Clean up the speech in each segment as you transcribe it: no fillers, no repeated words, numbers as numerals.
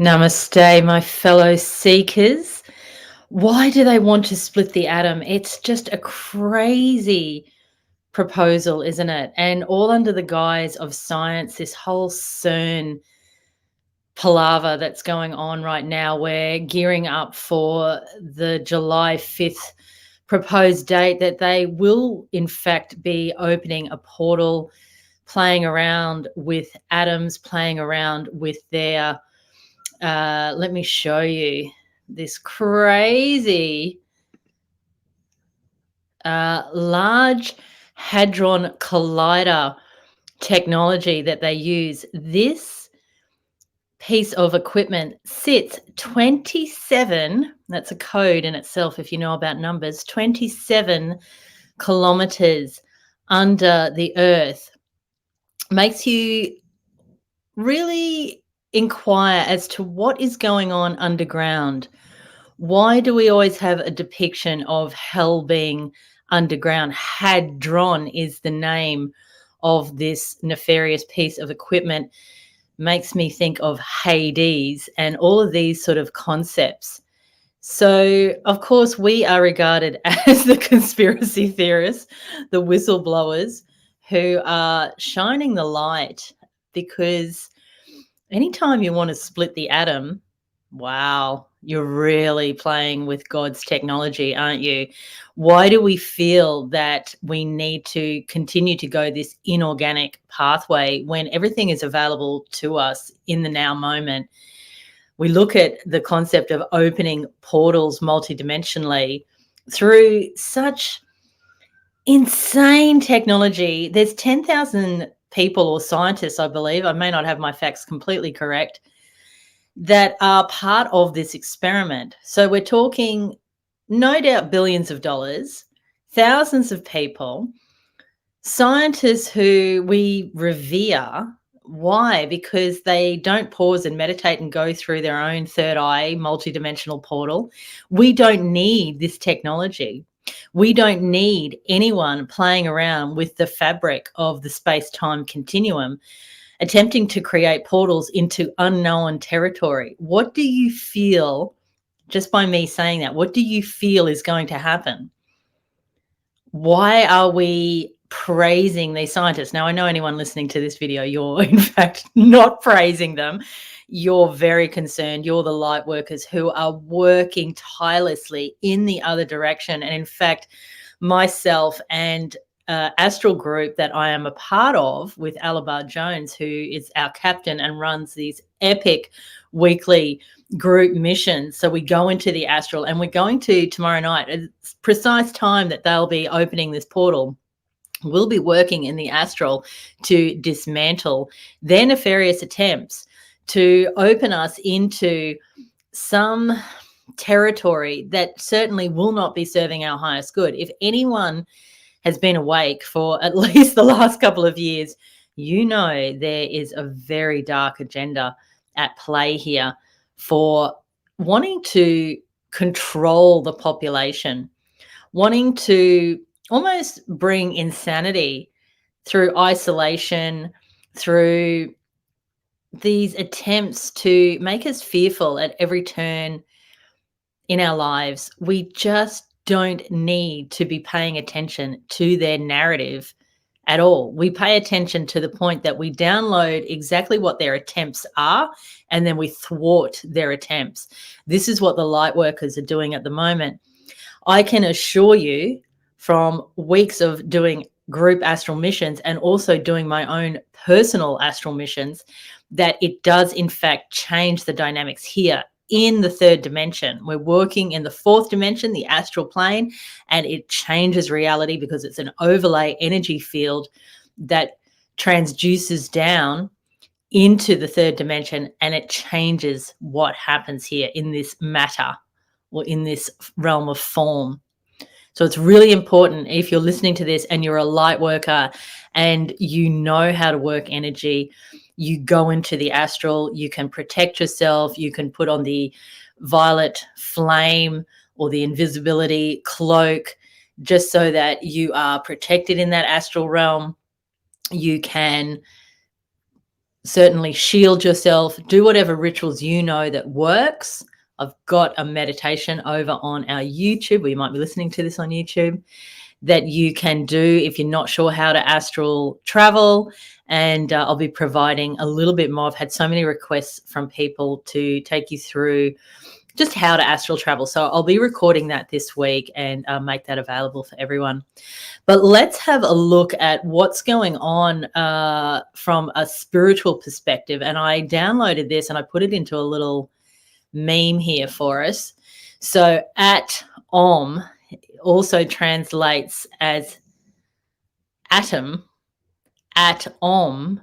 Namaste, my fellow seekers. Why do they want to split the atom? It's just a crazy proposal, isn't it? And all under the guise of science, this whole CERN palaver that's going on right now. We're gearing up for the July 5th proposed date that they will, in fact, be opening a portal, playing around with atoms, playing around with their let me show you this crazy large hadron collider technology that they use. This piece of equipment sits 27, that's a code in itself if you know about numbers, 27 kilometers under the earth. Makes you really inquire as to what is going on underground. Why do we always have a depiction of hell being underground? Hadron is the name of this nefarious piece of equipment. Makes me think of Hades and all of these sort of concepts. So, of course, we are regarded as the conspiracy theorists, the whistleblowers who are shining the light, because anytime you want to split the atom, wow, you're really playing with God's technology, aren't you? Why do we feel that we need to continue to go this inorganic pathway when everything is available to us in the now moment? We look at the concept of opening portals multidimensionally through such insane technology. There's 10,000 people or scientists, I believe, I may not have my facts completely correct, that are part of this experiment. So we're talking no doubt billions of dollars, thousands of people, scientists who we revere. Why? Because they don't pause and meditate and go through their own third eye multidimensional portal. We don't need this technology. We don't need anyone playing around with the fabric of the space-time continuum, attempting to create portals into unknown territory. What do you feel, just by me saying that, what do you feel is going to happen? Why are we praising these scientists? Now, I know anyone listening to this video, you're in fact not praising them. You're very concerned. You're the light workers who are working tirelessly in the other direction. And in fact, myself and Astral group that I am a part of with Alabar Jones, who is our captain and runs these epic weekly group missions. So we go into the Astral, and we're going to tomorrow night, at precise time that they'll be opening this portal. We'll be working in the Astral to dismantle their nefarious attempts to open us into some territory that certainly will not be serving our highest good. If anyone has been awake for at least the last couple of years, you know there is a very dark agenda at play here for wanting to control the population, wanting to almost bring insanity through isolation, through these attempts to make us fearful at every turn in our lives. We just don't need to be paying attention to their narrative at all. We pay attention to the point that we download exactly what their attempts are, and then we thwart their attempts. This is what the light workers are doing at the moment. I can assure you, from weeks of doing group astral missions and also doing my own personal astral missions, that it does in fact change the dynamics here in the third dimension. We're working in the fourth dimension, the astral plane, and it changes reality because it's an overlay energy field that transduces down into the third dimension, and it changes what happens here in this matter or in this realm of form. So it's really important, if you're listening to this and you're a light worker and you know how to work energy, you go into the astral, you can protect yourself, you can put on the violet flame or the invisibility cloak just so that you are protected in that astral realm. You can certainly shield yourself, do whatever rituals you know that works. I've got a meditation over on our YouTube, or you might be listening to this on YouTube, that you can do if you're not sure how to astral travel. And I'll be providing a little bit more. I've had so many requests from people to take you through just how to astral travel. So I'll be recording that this week and make that available for everyone. But let's have a look at what's going on from a spiritual perspective. And I downloaded this and I put it into a little meme here for us. So at Om also translates as atom, at Om.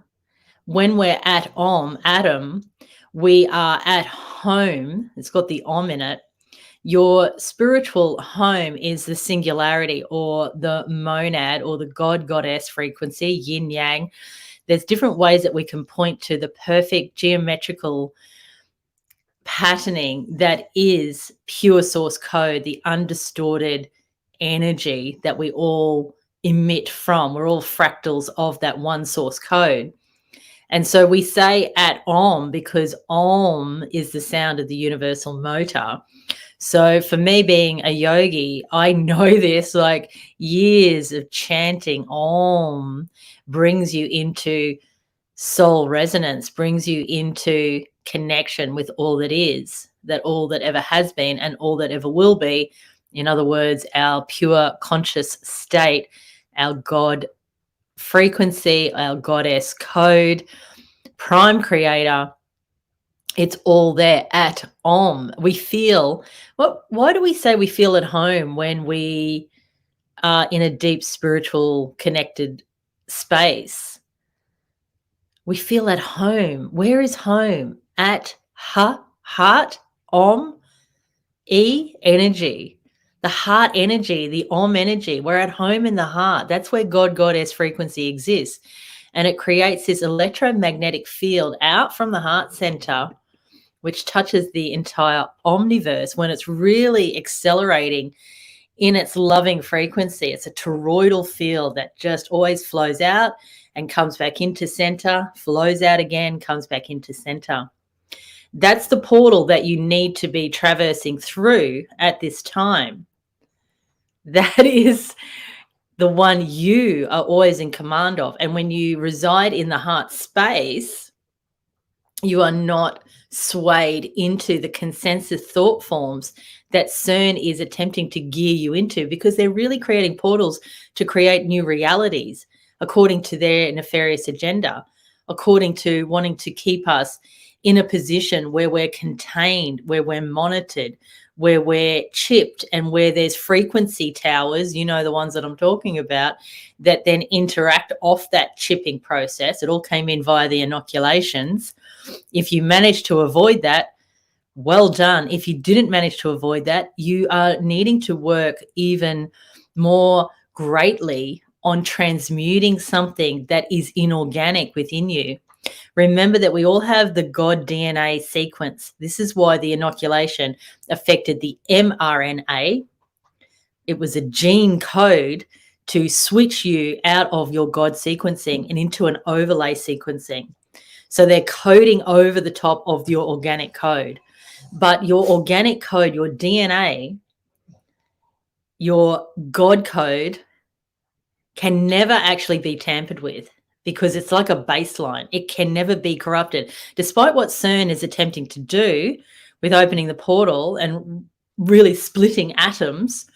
When we're at Om, atom, we are at home. It's got the Om in it. Your spiritual home is the singularity or the monad or the God goddess frequency, yin yang. There's different ways that we can point to the perfect geometrical patterning that is pure source code, the undistorted energy that we all emit from. We're all fractals of that one source code. And so we say at Om because Om is the sound of the universal motor. So for me being a yogi, I know this, like years of chanting Om brings you into soul resonance, brings you into connection with all that is, that all that ever has been and all that ever will be. In other words, our pure conscious state, our God frequency, our goddess code, prime creator. It's all there at Om. We feel, why do we say we feel at home when we are in a deep spiritual connected space? We feel at home. Where is home? At heart, Om, E, energy. The heart energy, the Om energy. We're at home in the heart. That's where God, Goddess frequency exists. And it creates this electromagnetic field out from the heart center, which touches the entire omniverse when it's really accelerating in its loving frequency. It's a toroidal field that just always flows out and comes back into center, flows out again, comes back into center. That's the portal that you need to be traversing through at this time. That is the one you are always in command of. And when you reside in the heart space, you are not swayed into the consensus thought forms that CERN is attempting to gear you into, because they're really creating portals to create new realities according to their nefarious agenda, according to wanting to keep us in a position where we're contained, where we're monitored, where we're chipped, and where there's frequency towers, you know, the ones that I'm talking about, that then interact off that chipping process. It all came in via the inoculations. If you manage to avoid that, well done. If you didn't manage to avoid that, you are needing to work even more greatly on transmuting something that is inorganic within you. Remember that we all have the God DNA sequence. This is why the inoculation affected the mRNA. It was a gene code to switch you out of your God sequencing and into an overlay sequencing. So they're coding over the top of your organic code. But your organic code, your DNA, your God code can never actually be tampered with, because it's like a baseline. It can never be corrupted. Despite what CERN is attempting to do with opening the portal and really splitting atoms,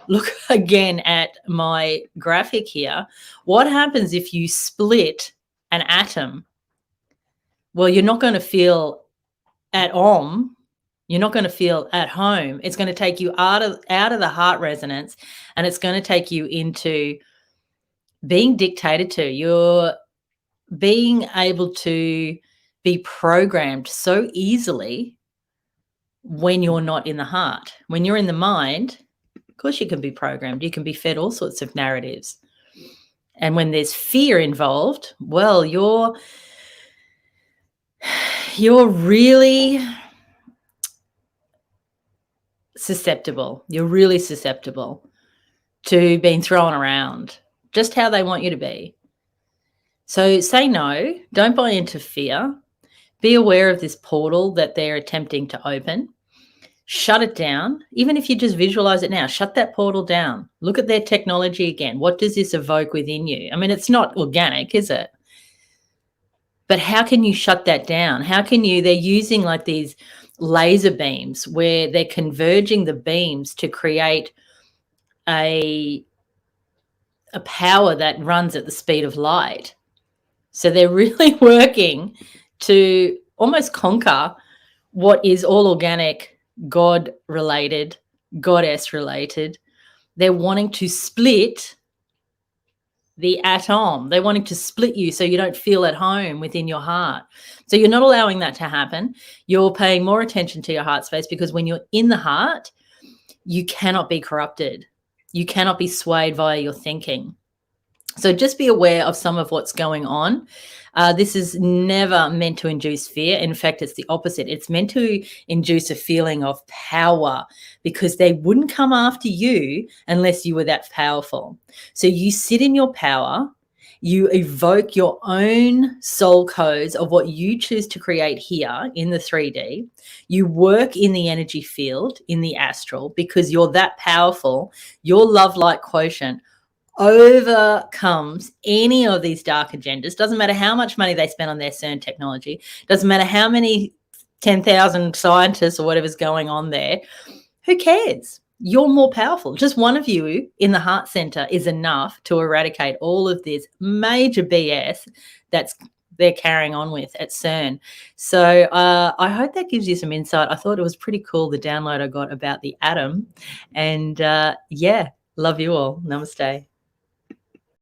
look again at my graphic here. What happens if you split an atom? Well, you're not going to feel at Om. You're not going to feel at home. It's going to take you out of the heart resonance, and it's going to take you into being dictated to. You're being able to be programmed so easily when you're not in the heart. When you're in the mind, of course you can be programmed. You can be fed all sorts of narratives. And when there's fear involved, well, you're really susceptible. You're really susceptible to being thrown around just how they want you to be. So say no, don't buy into fear. Be aware of this portal that they're attempting to open. Shut it down. Even if you just visualize it now, shut that portal down. Look at their technology again. What does this evoke within you? I mean, it's not organic, is it? But how can you shut that down? How can you? They're using like these laser beams where they're converging the beams to create a power that runs at the speed of light. So they're really working to almost conquer what is all organic, God related, goddess related. They're wanting to split the atom. They're wanting to split you so you don't feel at home within your heart. So you're not allowing that to happen. You're paying more attention to your heart space, because when you're in the heart, you cannot be corrupted. You cannot be swayed via your thinking. So just be aware of some of what's going on. This is never meant to induce fear. In fact, it's the opposite. It's meant to induce a feeling of power, because they wouldn't come after you unless you were that powerful. So you sit in your power, you evoke your own soul codes of what you choose to create here in the 3D. You work in the energy field, in the astral, because you're that powerful. Your love light quotient overcomes any of these dark agendas. Doesn't matter how much money they spend on their CERN technology. Doesn't matter how many 10,000 scientists or whatever's going on there. Who cares? You're more powerful. Just one of you in the heart center is enough to eradicate all of this major BS that's they're carrying on with at CERN. So I hope that gives you some insight. I thought it was pretty cool, the download I got about the atom. And yeah, love you all. Namaste.